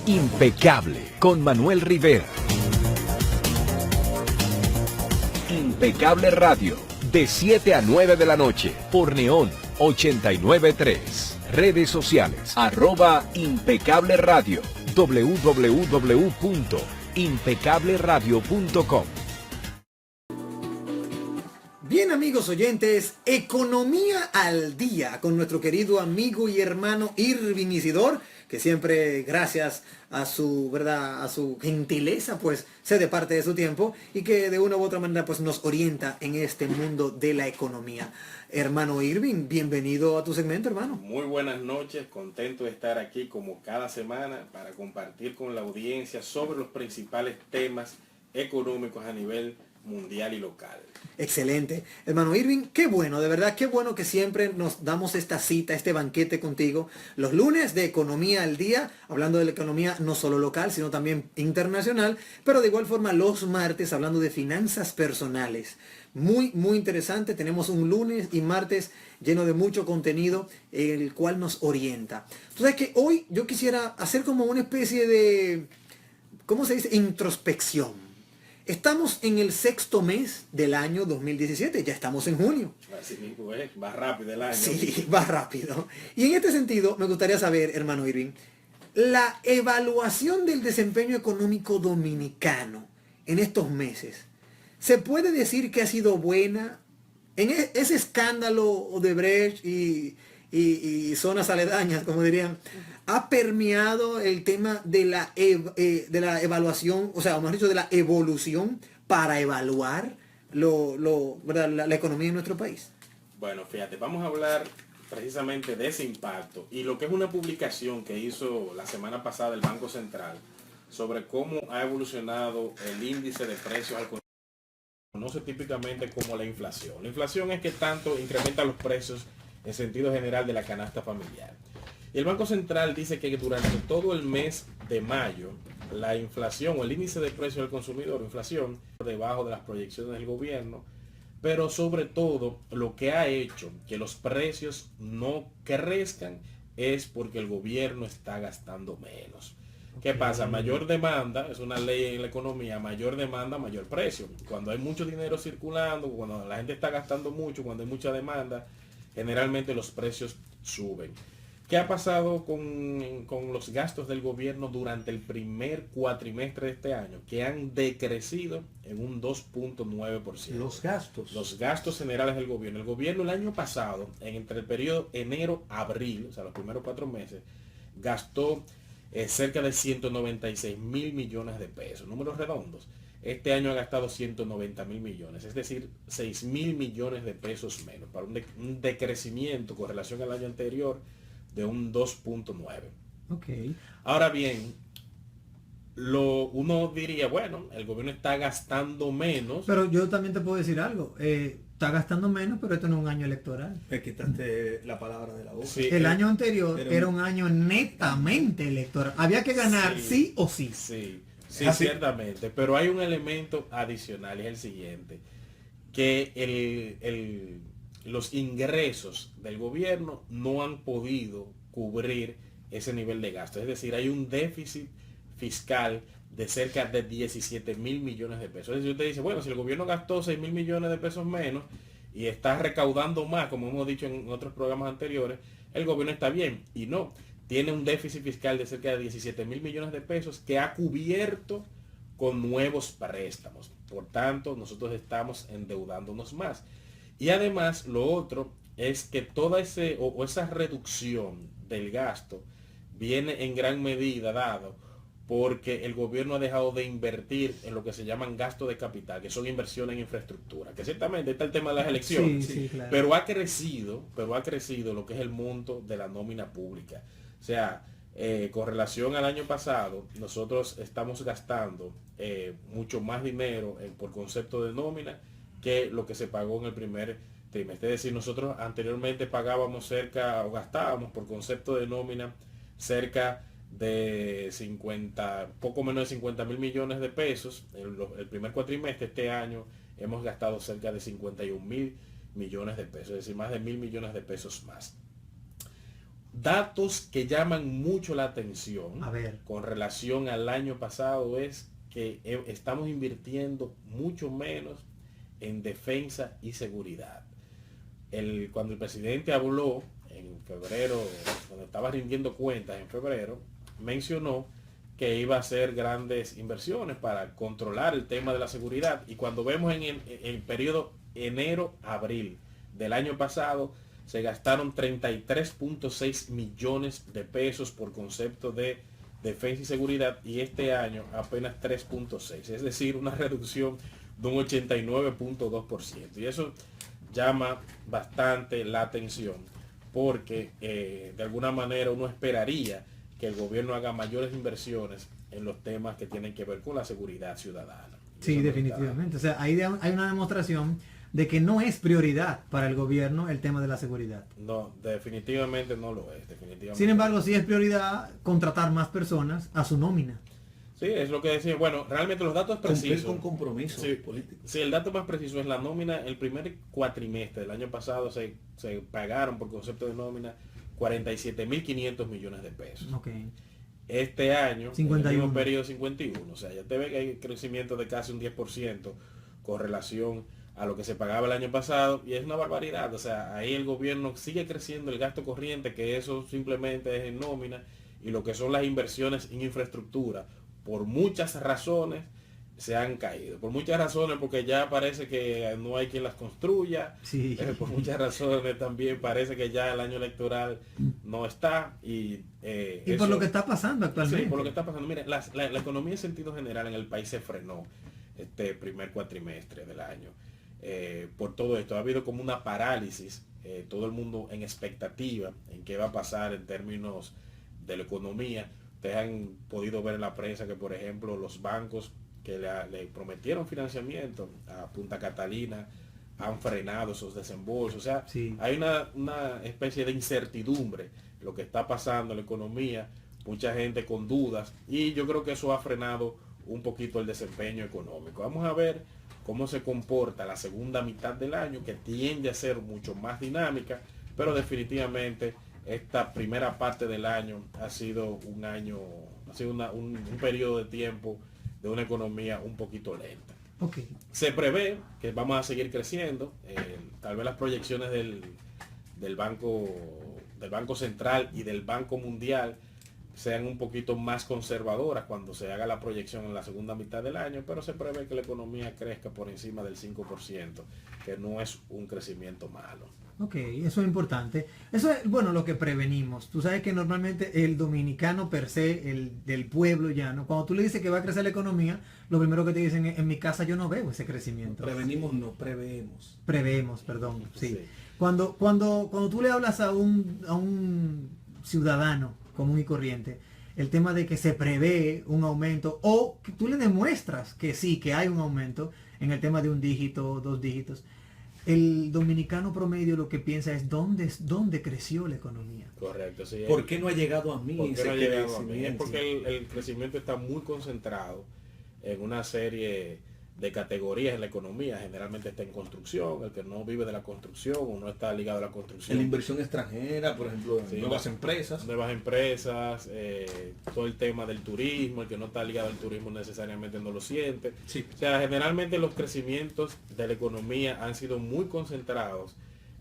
Impecable con Manuel Rivera. Impecable Radio, de 7 a 9 de la noche, por Neón 89.3. Redes sociales, @Impecable Radio, www.impecableradio.com. Bien, amigos oyentes, Economía al Día con nuestro querido amigo y hermano Irving Isidor, que siempre, gracias a su, ¿verdad?, a su gentileza, pues cede parte de su tiempo y que de una u otra manera pues nos orienta en este mundo de la economía. Hermano Irving, bienvenido a tu segmento, hermano. Muy buenas noches, contento de estar aquí como cada semana para compartir con la audiencia sobre los principales temas económicos a nivel mundial y local. Excelente. Hermano Irving, qué bueno, de verdad, qué bueno que siempre nos damos esta cita, este banquete contigo. Los lunes de Economía al Día, hablando de la economía no solo local, sino también internacional, pero de igual forma los martes hablando de finanzas personales. Muy interesante, tenemos un lunes y martes lleno de mucho contenido, el cual nos orienta. Entonces que hoy yo quisiera hacer como una especie de, ¿cómo se dice?, introspección. Estamos en el 6º mes del año 2017, ya estamos en junio. Así mismo es, va rápido el año. Sí, va rápido. Y en este sentido, me gustaría saber, hermano Irving, la evaluación del desempeño económico dominicano en estos meses. ¿Se puede decir que ha sido buena? En ese escándalo Odebrecht y zonas aledañas, como dirían, ha permeado el tema de la evaluación, o sea, mejor dicho, de la evolución para evaluar ¿verdad?, la economía de nuestro país. Bueno, fíjate, vamos a hablar precisamente de ese impacto y lo que es una publicación que hizo la semana pasada el Banco Central sobre cómo ha evolucionado el índice de precios al consumidor. Conoce típicamente como la inflación. La inflación es que tanto incrementa los precios en sentido general de la canasta familiar. Y el Banco Central dice que durante todo el mes de mayo, la inflación o el índice de precios del consumidor, inflación, por debajo de las proyecciones del gobierno, pero sobre todo lo que ha hecho que los precios no crezcan es porque el gobierno está gastando menos. ¿Qué pasa? Mayor demanda, es una ley en la economía, mayor demanda, mayor precio. Cuando hay mucho dinero circulando, cuando la gente está gastando mucho, cuando hay mucha demanda, generalmente los precios suben. ¿Qué ha pasado con los gastos del gobierno durante el primer cuatrimestre de este año? Que han decrecido en un 2.9%. Los gastos generales del gobierno. El gobierno el año pasado, entre el periodo enero-abril, o sea, los primeros 4 meses, gastó cerca de 196.000 millones de pesos, números redondos. Este año ha gastado 190.000 millones, es decir, 6.000 millones de pesos menos, para un decrecimiento con relación al año anterior de un 2.9. Okay. Ahora bien, uno diría, bueno, el gobierno está gastando menos. Pero yo también te puedo decir algo. Está gastando menos, pero esto no es un año electoral. Me quitaste la palabra de la boca. Sí, el año anterior era un año netamente electoral. Había que ganar sí o sí. Sí, ciertamente. Pero hay un elemento adicional, y es el siguiente. Que los ingresos del gobierno no han podido cubrir ese nivel de gasto. Es decir, hay un déficit fiscal de cerca de 17.000 millones de pesos. Es decir, usted dice, bueno, si el gobierno gastó 6.000 millones de pesos menos y está recaudando más, como hemos dicho en otros programas anteriores, el gobierno está bien. Y no, tiene un déficit fiscal de cerca de 17.000 millones de pesos que ha cubierto con nuevos préstamos. Por tanto, nosotros estamos endeudándonos más. Y además, lo otro es que toda esa reducción del gasto viene en gran medida dado porque el gobierno ha dejado de invertir en lo que se llaman gastos de capital, que son inversiones en infraestructura, que ciertamente está el tema de las elecciones, sí, claro. pero ha crecido lo que es el monto de la nómina pública. O sea, con relación al año pasado, nosotros estamos gastando mucho más dinero por concepto de nómina que lo que se pagó en el primer trimestre. Es decir, nosotros anteriormente pagábamos gastábamos por concepto de nómina cerca de poco menos de 50.000 millones de pesos el primer cuatrimestre. Este año hemos gastado cerca de 51.000 millones de pesos, es decir, más de 1.000 millones de pesos más. Datos que llaman mucho la atención A ver. con relación al año pasado es que estamos invirtiendo mucho menos en defensa y seguridad. Cuando el presidente habló en febrero, cuando estaba rindiendo cuentas en febrero, mencionó que iba a hacer grandes inversiones para controlar el tema de la seguridad. Y cuando vemos en el periodo enero-abril del año pasado, se gastaron 33.6 millones de pesos por concepto de defensa y seguridad, y este año apenas 3.6, es decir, una reducción de un 89.2%. Y eso llama bastante la atención porque de alguna manera uno esperaría que el gobierno haga mayores inversiones en los temas que tienen que ver con la seguridad ciudadana. Sí, definitivamente. O sea, ahí hay una demostración de que no es prioridad para el gobierno el tema de la seguridad. No, definitivamente no lo es. Definitivamente. Sin embargo, sí es prioridad contratar más personas a su nómina. Sí, es lo que decía. Bueno, realmente los datos precisos. Cumplir con compromisos políticos. Sí, el dato más preciso es la nómina. El primer cuatrimestre del año pasado se pagaron por concepto de nómina 47.500 millones de pesos. Okay. Este año, 51. en el mismo periodo 51. O sea, ya te ve que hay crecimiento de casi un 10% con relación a lo que se pagaba el año pasado, y es una barbaridad. O sea, ahí el gobierno sigue creciendo el gasto corriente, que eso simplemente es en nómina, y lo que son las inversiones en infraestructura, por muchas razones se han caído. Por muchas razones, porque ya parece que no hay quien las construya. Sí. Por muchas razones también parece que ya el año electoral no está. Y por lo que está pasando actualmente. Sí, por lo que está pasando. Mire, la economía en sentido general en el país se frenó este primer cuatrimestre del año. Por todo esto ha habido como una parálisis, todo el mundo en expectativa en qué va a pasar en términos de la economía. Ustedes han podido ver en la prensa que, por ejemplo, los bancos que le prometieron financiamiento a Punta Catalina han frenado esos desembolsos. O sea, sí, hay una especie de incertidumbre en lo que está pasando en la economía, mucha gente con dudas, y yo creo que eso ha frenado un poquito el desempeño económico. Vamos a ver cómo se comporta la segunda mitad del año, que tiende a ser mucho más dinámica, pero definitivamente esta primera parte del año ha sido un periodo de tiempo de una economía un poquito lenta. Okay. Se prevé que vamos a seguir creciendo, tal vez las proyecciones del Banco Central y del Banco Mundial sean un poquito más conservadoras cuando se haga la proyección en la segunda mitad del año, pero se prevé que la economía crezca por encima del 5%, que no es un crecimiento malo. Ok, eso es importante. Eso es, bueno, lo que prevenimos. Tú sabes que normalmente el dominicano per se, el del pueblo llano, cuando tú le dices que va a crecer la economía, lo primero que te dicen es, en mi casa yo no veo ese crecimiento. Prevenimos, no, preveemos. Preveemos, perdón, sí. Sí. Cuando tú le hablas a un ciudadano común y corriente, el tema de que se prevé un aumento, o que tú le demuestras que sí, que hay un aumento en el tema de un dígito, 2 dígitos, el dominicano promedio lo que piensa es dónde creció la economía. Correcto, sí. ¿Por qué no ha llegado a mí ¿Por qué ese no ha llegado a mí? Es crecimiento? porque el crecimiento está muy concentrado en una serie de categorías en la economía. Generalmente está en construcción, el que no vive de la construcción o no está ligado a la construcción. En la inversión extranjera, por ejemplo, en Sí, nuevas empresas. Nuevas empresas, todo el tema del turismo, el que no está ligado al turismo necesariamente no lo siente. Sí. O sea, generalmente los crecimientos de la economía han sido muy concentrados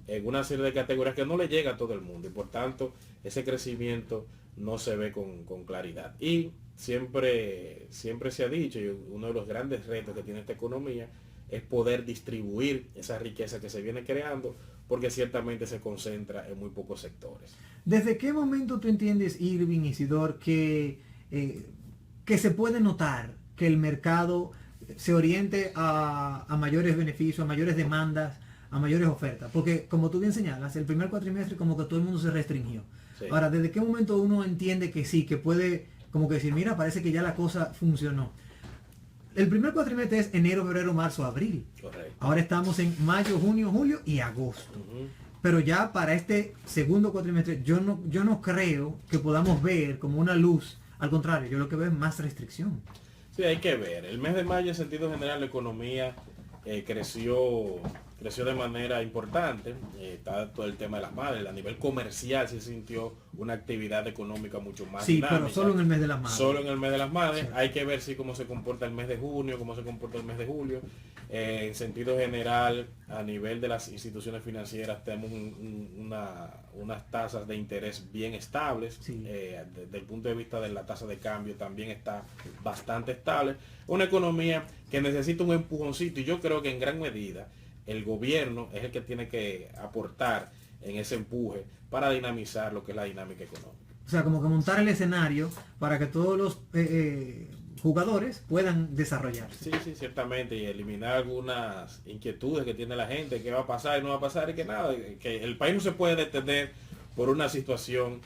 en una serie de categorías que no le llega a todo el mundo, y por tanto ese crecimiento no se ve con claridad. Y siempre se ha dicho, y uno de los grandes retos que tiene esta economía es poder distribuir esa riqueza que se viene creando, porque ciertamente se concentra en muy pocos sectores. ¿Desde qué momento tú entiendes, Irving, Isidor, que se puede notar que el mercado se oriente a mayores beneficios, a mayores demandas, a mayores ofertas? Porque, como tú bien señalas, el primer cuatrimestre como que todo el mundo se restringió. Sí. Ahora, ¿desde qué momento uno entiende que sí, que puede como que decir, mira, parece que ya la cosa funcionó? El primer cuatrimestre es enero, febrero, marzo, abril. Correcto. Ahora estamos en mayo, junio, julio y agosto. Ujú. Pero ya para este segundo cuatrimestre yo no creo que podamos ver como una luz. Al contrario, yo lo que veo es más restricción. Sí, hay que ver. El mes de mayo, en sentido general, la economía creció creció de manera importante. Está todo el tema de las madres. A nivel comercial se sintió una actividad económica mucho más dinámica. Pero solo en el mes de las madres. Solo en el mes de las madres. Sí. Hay que ver cómo se comporta el mes de junio, cómo se comporta el mes de julio. En sentido general, a nivel de las instituciones financieras, tenemos unas tasas de interés bien estables. Sí. Desde el punto de vista de la tasa de cambio también está bastante estable. Una economía que necesita un empujoncito, y yo creo que en gran medida el gobierno es el que tiene que aportar en ese empuje para dinamizar lo que es la dinámica económica. O sea, como que montar el escenario para que todos los jugadores puedan desarrollarse. Sí, ciertamente, y eliminar algunas inquietudes que tiene la gente, qué va a pasar y no va a pasar, y que nada, que el país no se puede detener por una situación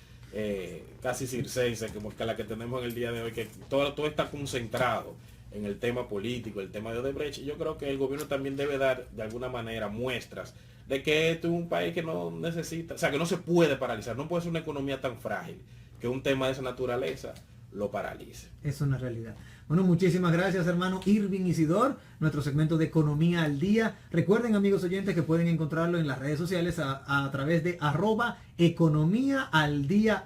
casi circense como la que tenemos en el día de hoy, que todo está concentrado en el tema político, el tema de Odebrecht. Y yo creo que el gobierno también debe dar de alguna manera muestras de que esto es un país que no necesita, o sea, que no se puede paralizar, no puede ser una economía tan frágil que un tema de esa naturaleza lo paralice. Es una realidad. Bueno, muchísimas gracias, hermano Irving Isidor, nuestro segmento de Economía al Día. Recuerden, amigos oyentes, que pueden encontrarlo en las redes sociales a través de @economíaaldiard.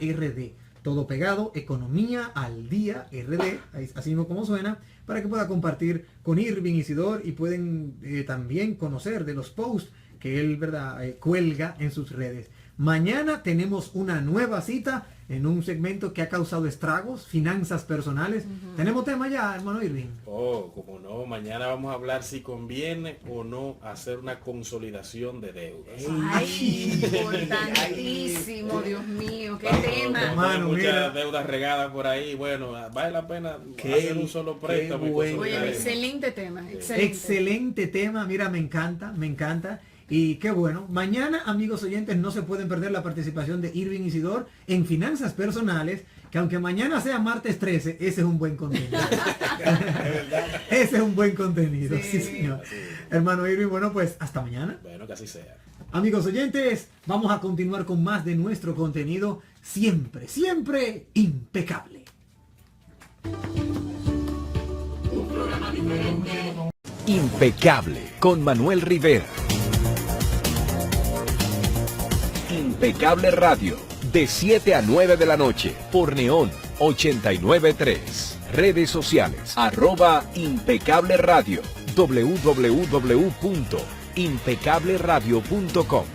Todo pegado, Economía al Día RD, así mismo como suena, para que pueda compartir con Irving Isidor y pueden también conocer de los posts que él, cuelga en sus redes. Mañana tenemos una nueva cita en un segmento que ha causado estragos, finanzas personales. ¿Tenemos tema ya, hermano Irving? Oh, como no, mañana vamos a hablar si conviene o no hacer una consolidación de deudas. ¡Ay, importantísimo, Dios mío! ¡Qué tema! Hermano, muchas deudas regadas por ahí. Bueno, vale la pena hacer un solo préstamo. Oye, excelente tema, excelente tema. Mira, me encanta. Y qué bueno. Mañana, amigos oyentes, no se pueden perder la participación de Irving Isidor en Finanzas Personales, que aunque mañana sea martes 13, ese es un buen contenido. Ese es un buen contenido, sí señor. Hermano Irving, bueno, pues hasta mañana. Bueno, que así sea. Amigos oyentes, vamos a continuar con más de nuestro contenido, siempre impecable. Un programa diferente. Impecable, con Manuel Rivera. Impecable Radio, de 7 a 9 de la noche, por Neón 89.3. Redes sociales, @Impecable Radio, www.impecableradio.com.